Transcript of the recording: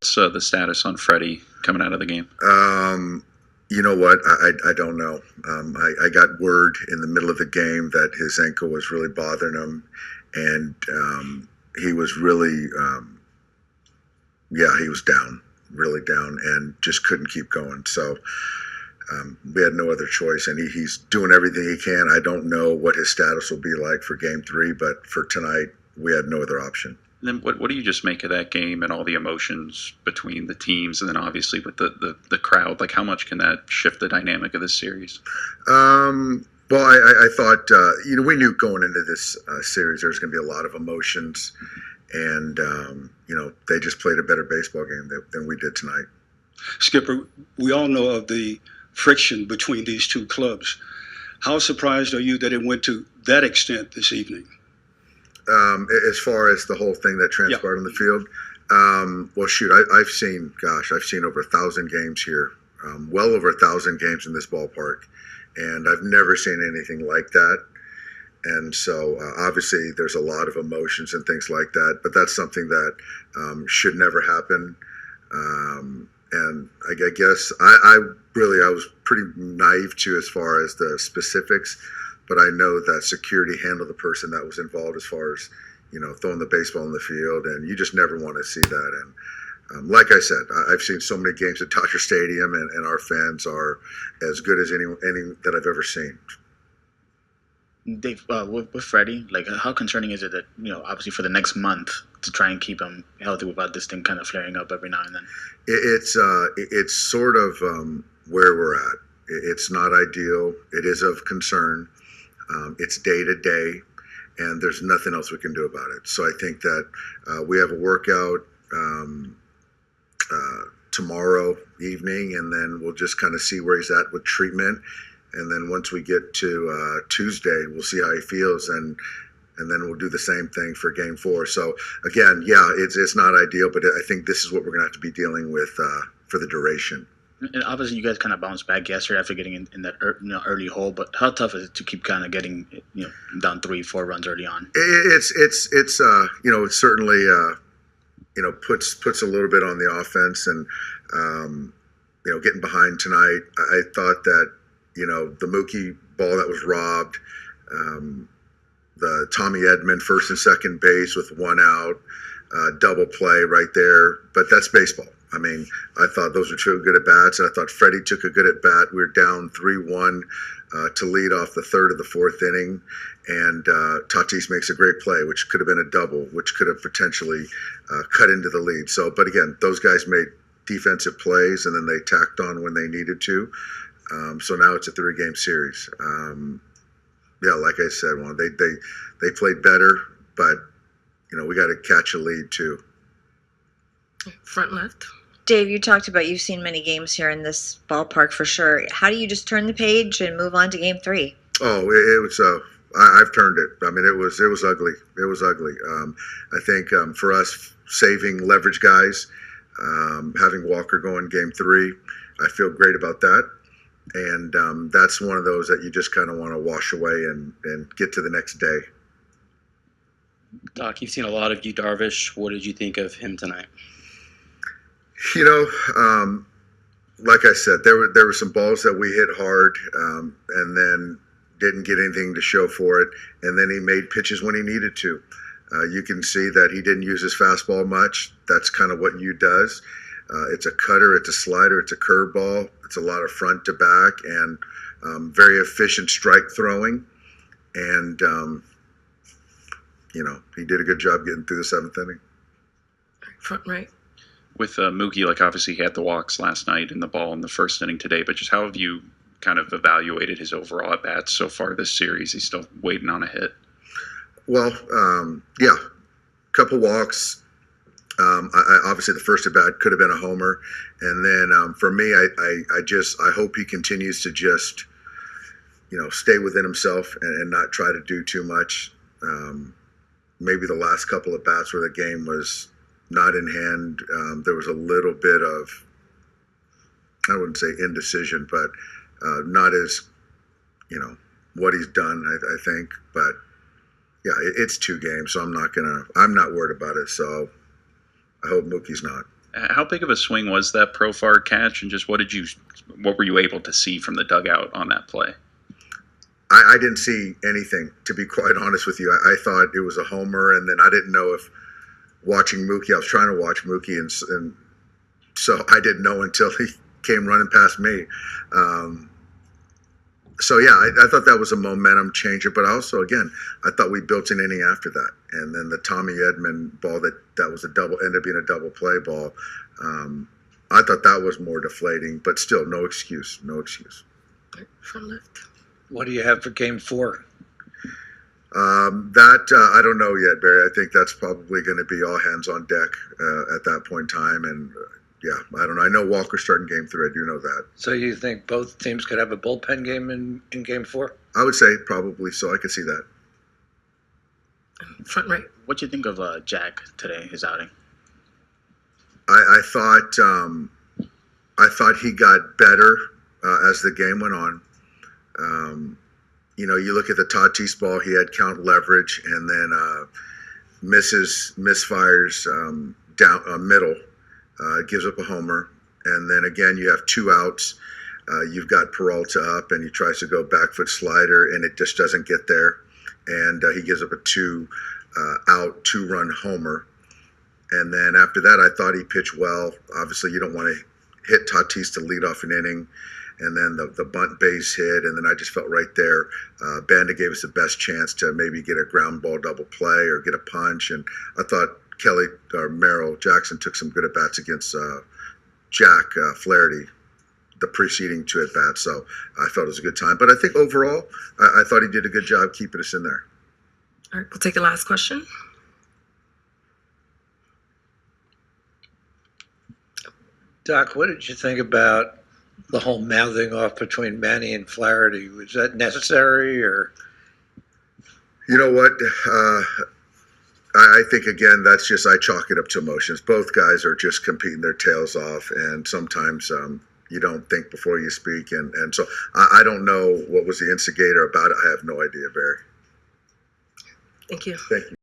What's the status on Freddy coming out of the game? You know what? I don't know. I got word in the middle of the game that his ankle was really bothering him, and he was really, he was down, really down, and just couldn't keep going. So we had no other choice, and he's doing everything he can. I don't know what his status will be like for Game 3, but for tonight, we had no other option. And then what do you just make of that game and all the emotions between the teams, and then obviously with the crowd? Like, how much can that shift the dynamic of this series? Well, I thought, we knew going into this series there's going to be a lot of emotions, and, they just played a better baseball game than we did tonight. Skipper, we all know of the friction between these two clubs. How surprised are you that it went to that extent this evening? As far as the whole thing that transpired on the field, well, shoot, I've seen over 1,000 games here, well over 1,000 games in this ballpark, and I've never seen anything like that. And so, obviously, there's a lot of emotions and things like that, but that's something that should never happen. And I guess I was pretty naive too as far as the specifics. But I know that security handled the person that was involved as far as, throwing the baseball in the field, and you just never want to see that. And like I said, I've seen so many games at Dodger Stadium, and our fans are as good as any that I've ever seen. Dave, with Freddie, like, how concerning is it that, obviously for the next month to try and keep him healthy without this thing kind of flaring up every now and then? It's sort of where we're at. It's not ideal. It is of concern. It's day to day, and there's nothing else we can do about it. So I think that we have a workout tomorrow evening, and then we'll just kind of see where he's at with treatment. And then once we get to Tuesday, we'll see how he feels, and then we'll do the same thing for Game 4. So again, it's not ideal, but I think this is what we're going to have to be dealing with for the duration. And obviously, you guys kind of bounced back yesterday after getting in that early hole. But how tough is it to keep kind of getting down 3-4 runs early on? It's it certainly puts a little bit on the offense, and getting behind tonight. I thought that the Mookie ball that was robbed, the Tommy Edman first and second base with one out, double play right there. But that's baseball. I mean, I thought those were two good at bats, and I thought Freddy took a good at bat. We were down 3-1 to lead off the third of the fourth inning, and Tatis makes a great play, which could have been a double, which could have potentially cut into the lead. So, but again, those guys made defensive plays, and then they tacked on when they needed to. So now it's a 3-game series. Like I said, they played better, but we got to catch a lead too. Front left. Dave, you talked about you've seen many games here in this ballpark for sure. How do you just turn the page and move on to Game 3? Oh, it was. I've turned it. I mean, it was ugly. It was ugly. I think for us, saving leverage guys, having Walker go in Game 3, I feel great about that. And that's one of those that you just kind of want to wash away and get to the next day. Doc, you've seen a lot of Yu Darvish. What did you think of him tonight? Like I said, there were some balls that we hit hard, and then didn't get anything to show for it. And then he made pitches when he needed to. You can see that he didn't use his fastball much. That's kind of what Yu does. It's a cutter, it's a slider, it's a curveball. It's a lot of front to back, and very efficient strike throwing. And he did a good job getting through the 7th inning. Front right. With Mookie, like, obviously he had the walks last night and the ball in the first inning today, but just how have you kind of evaluated his overall at-bats so far this series? He's still waiting on a hit. Well, couple walks. Obviously the first at-bat could have been a homer. And then for me, I hope he continues to just, stay within himself and not try to do too much. Maybe the last couple of bats where the game was not in hand, there was a little bit of, I wouldn't say indecision, but not as, what he's done, I think. But it's 2 games, so I'm not worried about it. So I hope Mookie's not. How big of a swing was that Profar catch, and just what were you able to see from the dugout on that play? I didn't see anything, to be quite honest with you. I thought it was a homer, and then I didn't know if watching Mookie, I was trying to watch Mookie, and so I didn't know until he came running past me. So yeah, I thought that was a momentum changer, but also, again, I thought we built an inning after that, and then the Tommy Edman ball that was ended up being a double play ball. I thought that was more deflating, but still, no excuse. Front left. What do you have for Game 4? I don't know yet, Barry. I think that's probably going to be all hands on deck at that point in time, and yeah, I don't know. I know Walker's starting Game 3. I do know that. So you think both teams could have a bullpen game in Game 4? I would say probably so. I could see that. Front right. What do you think of Jack today, his outing? I thought he got better as the game went on. You look at the Tatis ball, he had count leverage, and then misfires down middle, gives up a homer, and then again you have 2 outs. You've got Peralta up, and he tries to go back foot slider, and it just doesn't get there, and he gives up a 2-out 2-run homer. And then after that, I thought he pitched well. Obviously, you don't want to hit Tatis to lead off an inning. And then the bunt base hit, and then I just felt right there. Banda gave us the best chance to maybe get a ground ball double play or get a punch. And I thought Merrill Jackson took some good at-bats against Jack Flaherty, the preceding 2 at-bats. So I felt it was a good time. But I think overall, I thought he did a good job keeping us in there. All right, we'll take the last question. Doc, what did you think about the whole mouthing off between Manny and Flaherty? Was that necessary, or? You know what? I think, again, that's just, I chalk it up to emotions. Both guys are just competing their tails off, and sometimes you don't think before you speak. And so I don't know what was the instigator about it. I have no idea, Barry. Thank you. Thank you.